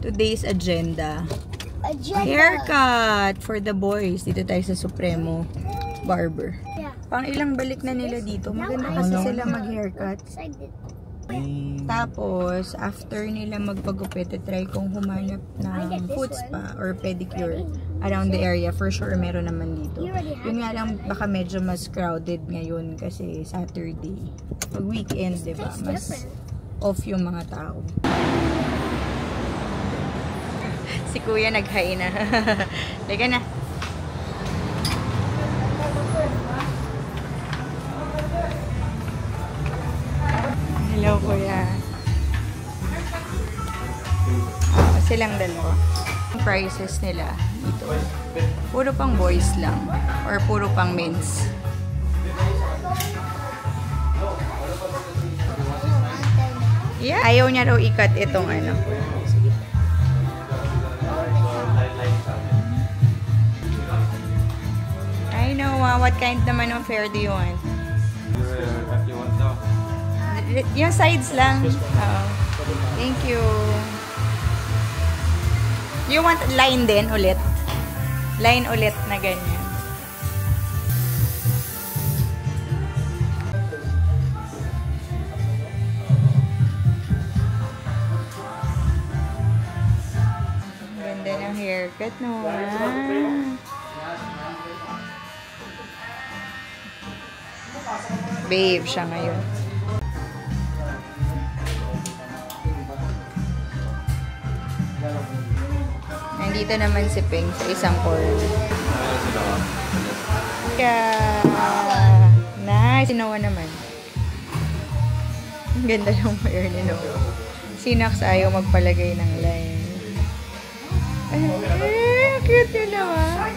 Today's agenda. Haircut for the boys. Dito tayo sa Supremo Barber. Pang ilang balik na nila dito. Maganda kasi sila mag-haircut. Tapos, after nila magpagupit, try kong humanap ng foot spa or pedicure around the area. For sure, meron naman dito. Yun nga lang, baka medyo mas crowded ngayon kasi Saturday. Pag weekend, diba? Mas off yung mga tao. Si Kuya nag-hi na. Lega na. Hello, Kuya. Silang dalawa. Ang prices nila dito. Puro pang boys lang. Or puro pang men's. Yeah. Ayaw niya raw ikat itong ano. I know. What kind naman of hair do you want? Yung sides lang. Thank you. You want line din ulit? Line ulit na ganyan. Ganda ng haircut, no? Babe siya ngayon. Nandito naman si Ping sa isang corner. Nice. Si Noah naman. Ang ganda ng hair ni Noah. Si Nax ayaw magpalagay ng line. Cute yun naman.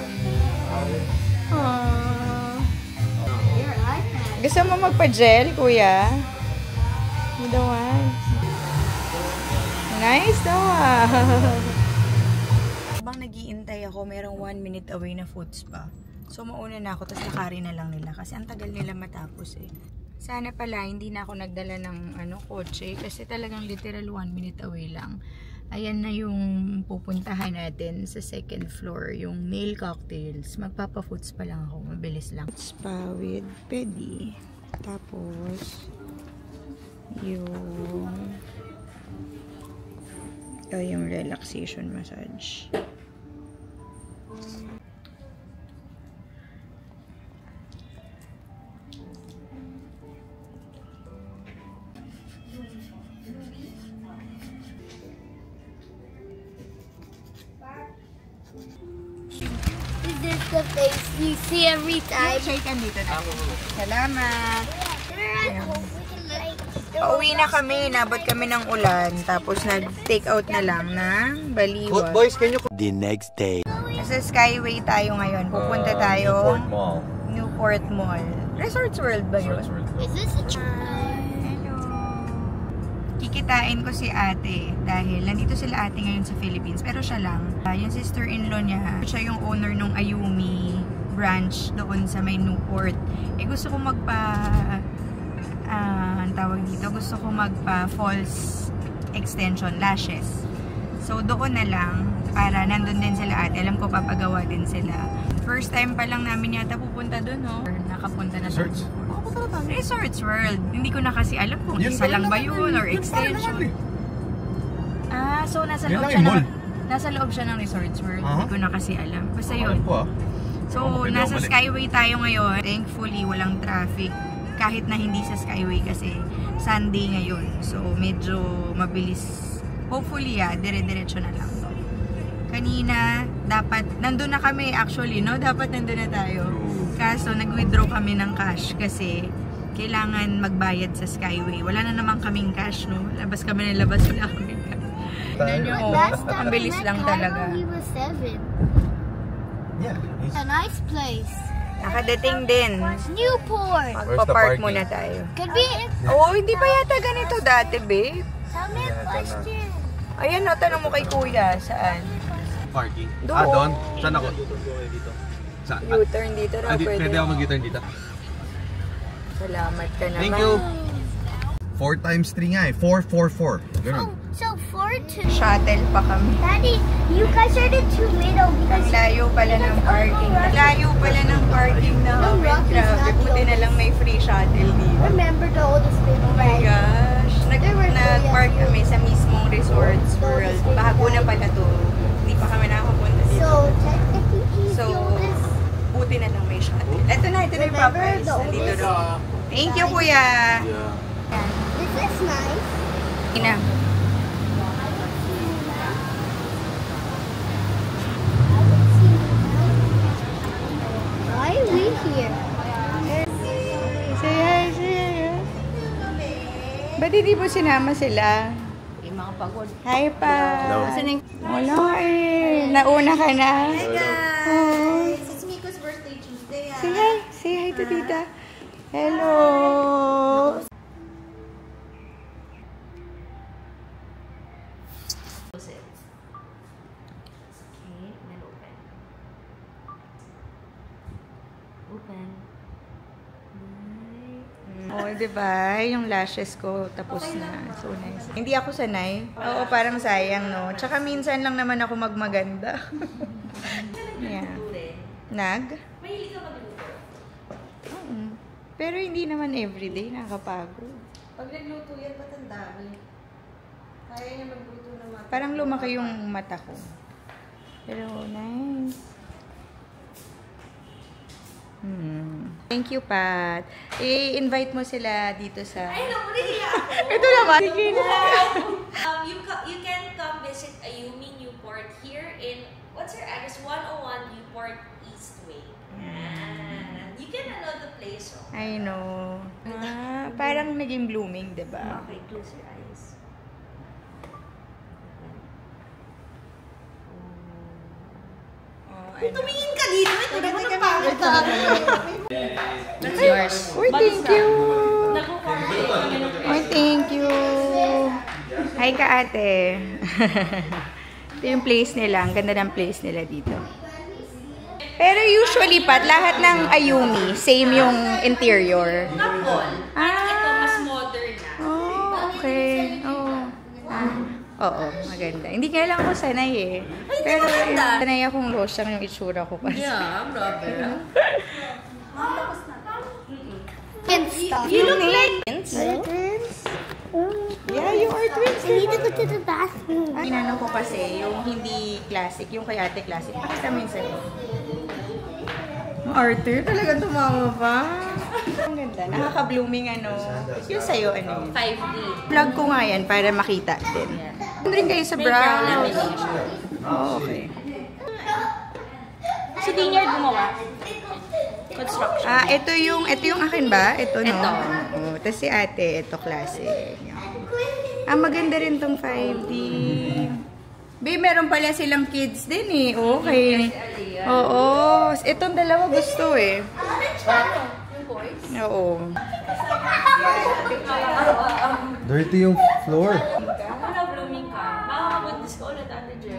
Gusto mo magpa-gel, Kuya? Dawan. Nice, Noah. Habang nag-iintay ako, merong 1 minute away na foot spa. So, mauna na ako, tapos nakari na lang nila. Kasi ang tagal nila matapos eh. Sana pala, hindi na ako nagdala ng kotse. Kasi talagang literal 1 minute away lang. Ayan na yung pupuntahan natin sa second floor. Yung nail cocktails. Magpapa-foot spa lang ako. Mabilis lang. Foot spa with pedi. Tapos, yung relaxation massage. Is this the face you see every time? Shake ka dito na. Salamat. Pauwi na kami. Nabot kami ng ulan. Tapos nag-take out na lang ng Baliwa. Boys, can you... The next day. Nasa Skyway tayo ngayon. Pupunta tayo Newport Mall. Newport Mall. Resorts World ba yun? Is this a Hello. Kikitain ko si ate dahil nandito sila ate ngayon sa Philippines. Pero siya lang. Yung sister-in-law niya, siya yung owner ng Ayumi branch doon sa may Newport. Eh gusto ko tawag dito, gusto ko magpa-false extension, lashes. So, doon na lang, para nandun din sila ate. Alam ko, papagawa din sila. First time pa lang namin yata pupunta doon, no? Or nakapunta na Resorts? Resorts World. Hindi ko na kasi alam kung isa lang ba yun or extension. So nasa loob siya ng Resorts World. Hindi ko na kasi alam. Basta yun. So, nasa Skyway tayo ngayon. Thankfully, walang traffic. Kahit na hindi sa Skyway kasi Sunday ngayon. So, medyo mabilis. Hopefully, dire-diretso na lang to. Kanina, dapat, nandun na kami actually, no? Dapat nandun na tayo. Kaso, nag-withdraw kami ng cash kasi kailangan magbayad sa Skyway. Wala na naman kaming cash, no? Labas kami ng labas, wala kaming cash. Tignan nyo, ang bilis lang talaga. Yeah. A nice place. Nakadating din. Newport. Magpa-park muna tayo. Could be. Hindi pa yata ganito dati, babe. Tell me a question. Ayan, no, tanong mo kay Kuya. Saan? Parking. Doon. Doon? Saan ako? Saan? U-turn dito raw. Pwede ako mag-u-turn dito. Salamat ka naman. Thank you. 4 times 3 nga eh. 4, 4, 4. Ganun. So Shuttle pa kami. Daddy, you guys are the two middle because Layo pala ng parking. Layo pala ng parking namin. Grabe, buti na lang may free shuttle dito. remember the oldest baby. Oh my gosh. Nag-park kami sa mismong Resorts World. Bago na pala to. Hindi pa kami nakapunta dito. So technically he's So, the oldest. buti na lang may shuttle. Ito na yung Popeyes. Nandito doon. Thank you, kuya. This is nice. Ina. Why are we here? Say hi, say hi. Ba't hindi mo sinama sila? Mga pagod. Hi pa. Hello. Wala eh. Nauna ka na. Hi guys! It's Miko's birthday Tuesday. Say hi. Say hi to tita. Hello. Close it. Okay, then open. Open. Oh, diba? Yung lashes ko tapos na. So nice. Hindi ako sanay. Oo, parang sayang, no? Tsaka minsan lang naman ako magmaganda. Yeah. Nag? Mahilig ka magluto. Oo. Pero hindi naman everyday, nakakapagod. Pag nagluto yan, ba't ang dami? Kaya niya magluto naman. Parang lumaki yung mata ko. Pero nice. Thank you, Pat. I-invite mo sila dito sa... Ay, nakuliya ako! Ito naman. Sige na. You can come visit Ayumi Newport here in, what's your address? 101 Newport Eastway. And you can know the place. Oh. I know. Ah, parang naging blooming, diba? Okay, close your eyes. Tumingin ka dito. Ito naman ang pangit ka. That's yours. Uy, thank you. Uy, thank you. Hi ka, ate. Ito yung place nila. Ang ganda ng place nila dito. Pero usually, Pat, lahat ng Ayumi, same yung interior. Not all. Ito, mas modern na. Oh, okay. Oh. Oo, maganda. Hindi kaya lang ako sanay eh. Pero sanay akong losyang yung itsura ko kasi. Yeah, grabe. You look like Twins? Yeah, you are twins. I need to go to the bathroom. Ginanong ko kasi yung hindi classic, yung kay ate classic. Pakita mo yung sa'yo. Arte, talagang tumawa pa. Ang ganda. Nakaka-blooming ano. Yung sa'yo, ano yun? 5D. Vlog ko nga yan para makita din. Ano rin kayo sa brow? Oh, okay. Si Dinyard gumawa. Construction. Ah, ito yung akin ba? Ito, no? Ito. Oh, tapos si ate, ito classic. Ah, maganda rin tong 5D. Babe, meron pala silang kids din eh. Okay. Oo. Itong dalawa gusto eh. Oo. Dirty yung floor. Ano blooming ka? Makakabuntis ka ulit, Ate Jill.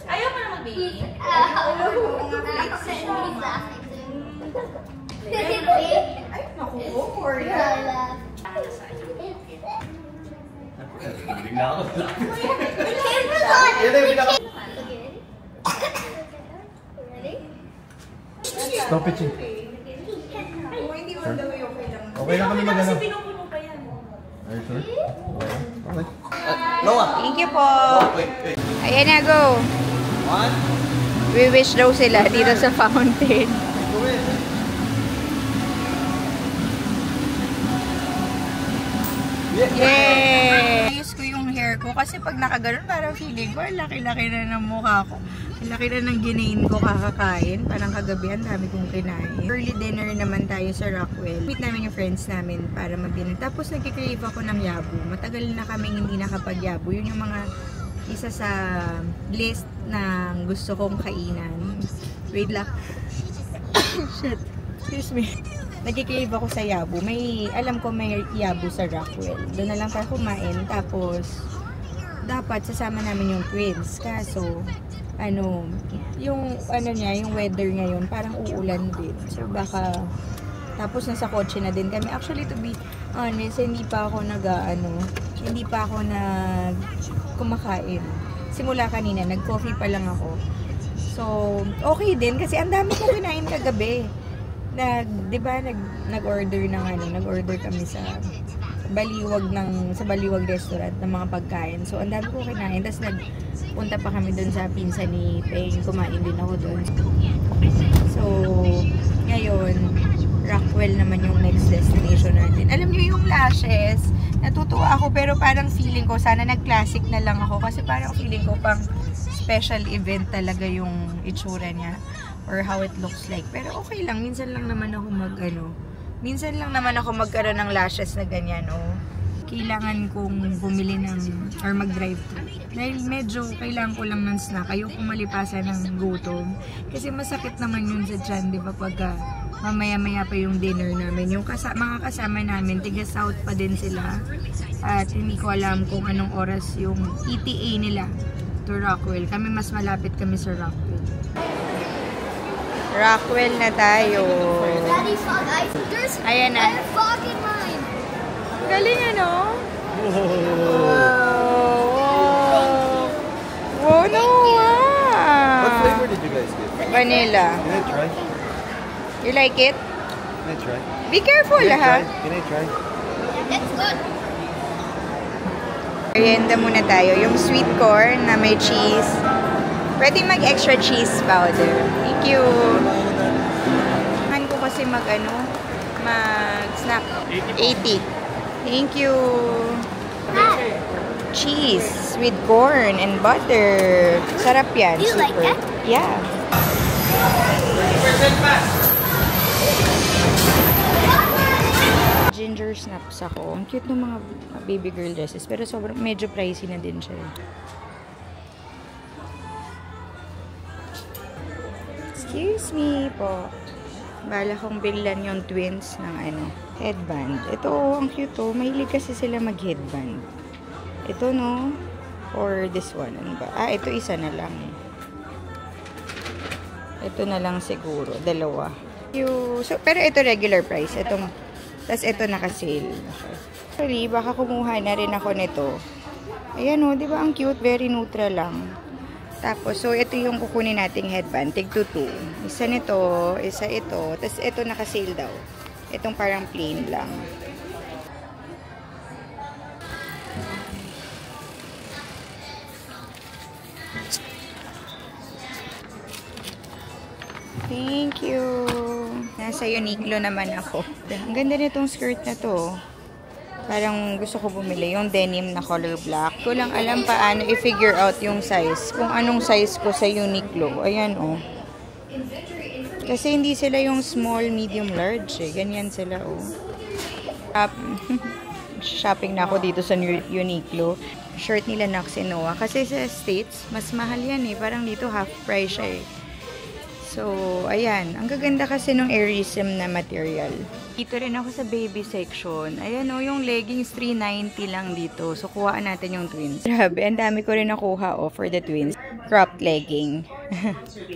Ayaw pa na mag-baby. Ay, naku, Korea. Bigla ako. Stop it, Chi. Okay lang kami mag-ano. Pinupuno pa yan. Are you sure? Okay. Thank you po. Ayan na, go. One. We wish daw sila dito sa fountain. Yay! Ayos ko yung hair ko kasi pag nakaganon parang feeling ko laki-laki na ng mukha ko. Laki na ng ginain ko kakakain. Parang kagabihan dami kong kinain. Early dinner naman tayo sa Rockwell. Meet namin yung friends namin para mag-dinner. Tapos nagkikrave ako ng yabu. Matagal na kaming hindi nakapag-yabu. Yun yung mga isa sa list ng gusto kong kainan. Wait lang. Shit. Excuse me. Nagkikrave ako sa yabu. Alam ko may yabu sa Rockwell. Doon na lang tayo kumain. Tapos, dapat sasama namin yung twins. Kaso, yung weather ngayon, parang uulan din. So, baka, tapos nasa kotse na din kami. Actually, to be honest, hindi pa ako Hindi pa ako kumakain. Simula kanina, nag-coffee pa lang ako. So, okay din kasi ang dami ko kinain kagabi. Di ba, nag-order kami sa Baliwag restaurant ng mga pagkain. So, ang dami ko kinain. Tapos nagpunta pa kami dun sa pinsan ni Peng. Kumain din ako dun. So, ngayon, Rockwell naman yung next destination natin. Alam niyo yung lashes, natutuwa ako pero parang feeling ko, sana nag-classic na lang ako kasi parang feeling ko pang special event talaga yung itsura niya or how it looks like. Pero okay lang, minsan lang naman ako magkaroon ng lashes na ganyan, oh. Kailangan kong bumili or mag-drive-thru. Dahil medyo kailangan ko lang ng snack. Ayoko malipasan ng gutom. Kasi masakit naman yun sa tiyan, di ba? Pagka mamaya-maya pa yung dinner namin. Yung mga kasama namin, tiga-south pa din sila. At hindi ko alam kung anong oras yung ETA nila to Rockwell. Kami mas malapit kami sa Rockwell. Rockwell na tayo. Daddy, fog ice. There's Ayan na. fog in mine. Galing ano? Wow, Noah! What flavor did you guys get? Vanilla. Can I try? You like it? Can I try? Be careful, ha? Can I try? It's good. Merienda muna tayo. Yung sweet corn na may cheese. Pwede mag-extra cheese powder. Thank you. Han ko kasi mag-snack. 80. Thank you. Cheese with corn and butter. Sarap yan. Do you like that? Yeah. Ginger snaps ako. Ang cute ng mga baby girl dresses. Pero sobrang medyo pricey na din siya. Excuse me po. Bala kong bilhan yung twins ng headband. Ito, ang cute to. Mahilig kasi sila mag-headband. Ito, no? Or this one. Ano ba? Ah, ito isa na lang. Ito na lang siguro. Dalawa. So, pero ito regular price. Tapos ito naka-sale. Actually, baka kumuha na rin ako nito. Ayan, o. Diba ang cute? Very neutral lang. Tapos, so, ito yung kukunin nating headband. Tig to 2. Isa nito, isa ito. Tapos, ito naka-sale daw. Itong parang plain lang. Thank you. Nasa Uniqlo naman ako. Ang ganda nitong skirt na to. Parang gusto ko bumili yung denim na color black. Ko lang alam paano i-figure out yung size. Kung anong size ko sa Uniqlo. Ayan, oh. Kasi hindi sila yung small, medium, large. Ganyan sila, oh. Shopping na ako dito sa Uniqlo. Shirt nila Nox and Noah. Kasi sa States, mas mahal yan, eh. Parang dito half price siya, eh. So, ayan. Ang gaganda kasi nung Airism na material. Dito rin ako sa baby section. Ayan o, yung leggings, $390 lang dito. So, kuhaan natin yung twins. Grabe, ang dami ko rin nakuha for the twins. Cropped legging.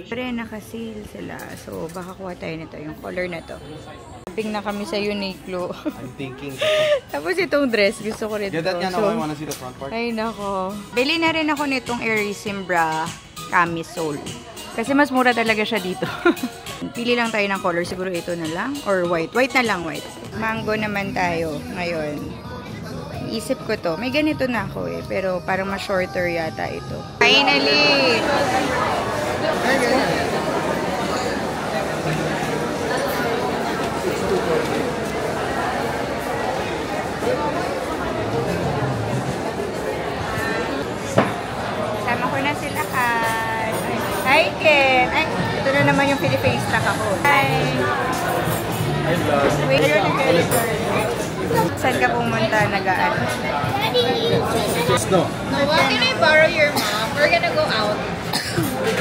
Pero naka-sale sila. So, baka kuha tayo nito. Yung color na to. Shopping na kami sa Uniqlo. I'm thinking. Tapos itong dress, gusto ko rin ito. Yeah, that So, I wanna see the front part. ay, nako. Bili na rin ako nitong Airism bra camisole. Kasi mas mura talaga siya dito. Pili lang tayo ng color. Siguro ito na lang. Or white. White na lang, white. Mango naman tayo ngayon. Isip ko to. May ganito na ako eh. Pero parang mas shorter yata ito. Finally! Sama ko na sila Kat. Hi Ken! Ay, ito na naman yung Philippine stock ako. Hi! Hi vlog. Wait, you're the girl. Saan ka pumunta? Nag-aan? No. Noah, can I borrow your mom? We're gonna go out.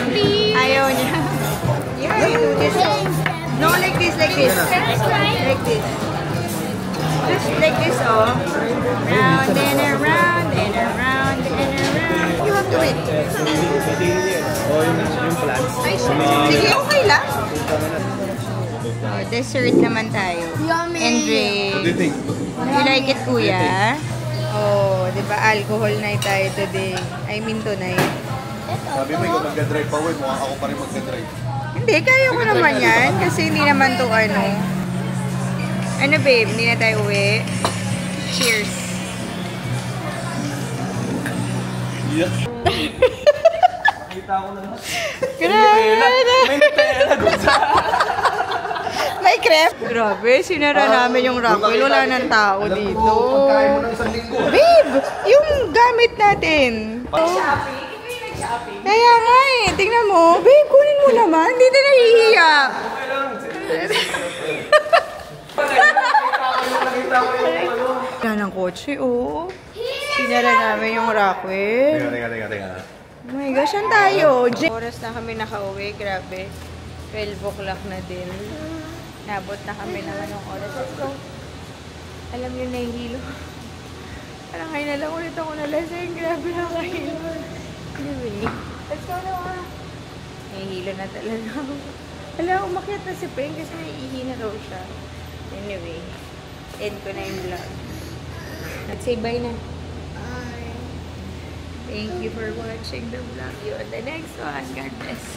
Please. Ayaw niya. Yeah, you do this. No, like this, like this. Like this. Just like this, oh. Round and around and around and around. You have to wait. Oh, yung plants. Sige, okay lang. Oh, dessert naman tayo. Yummy. And drink. What do you think? You like it, kuya? Oh, di ba? Alcohol night tayo today. I mean tonight. Sabi mo, ikaw magdadrive pa, uwi. Mukha ako pa rin magdadrive. Hindi, kaya ko naman yan. Kasi hindi naman to ano. Ano babe, hindi na tayo uwi. Cheers. Yeah. Nakita ko na lahat. Grabe. May Nutella doon sa... May crepe. Grabe, sinara namin yung Rockwell. Wala nang tao dito. Pagkain mo ng isang linggo. Babe, yung gamit natin. Kaya nga eh, tingnan mo. Babe, kunin mo naman. Hindi na nahihiya. Wala ng kotse, oh. Sinara namin yung Rockwell. Teka. Oh my gosh, saan tayo? Oras na kami nakauwi, grabe. 12 o'clock na din. Nabot na kami ng anong oras. Let's go. Alam niyo, nahihilo. Parang ngayon na lang ulit ako nalasing. Grabe na kahilo. Anyway, let's go na. Nahihilo na talaga. Hala, umakyat na si Peng kasi naiihi na daw siya. Anyway, end ko na yung vlog. Let's say bye na. Bye. Thank you for watching the vlog. See you on the next one. God bless.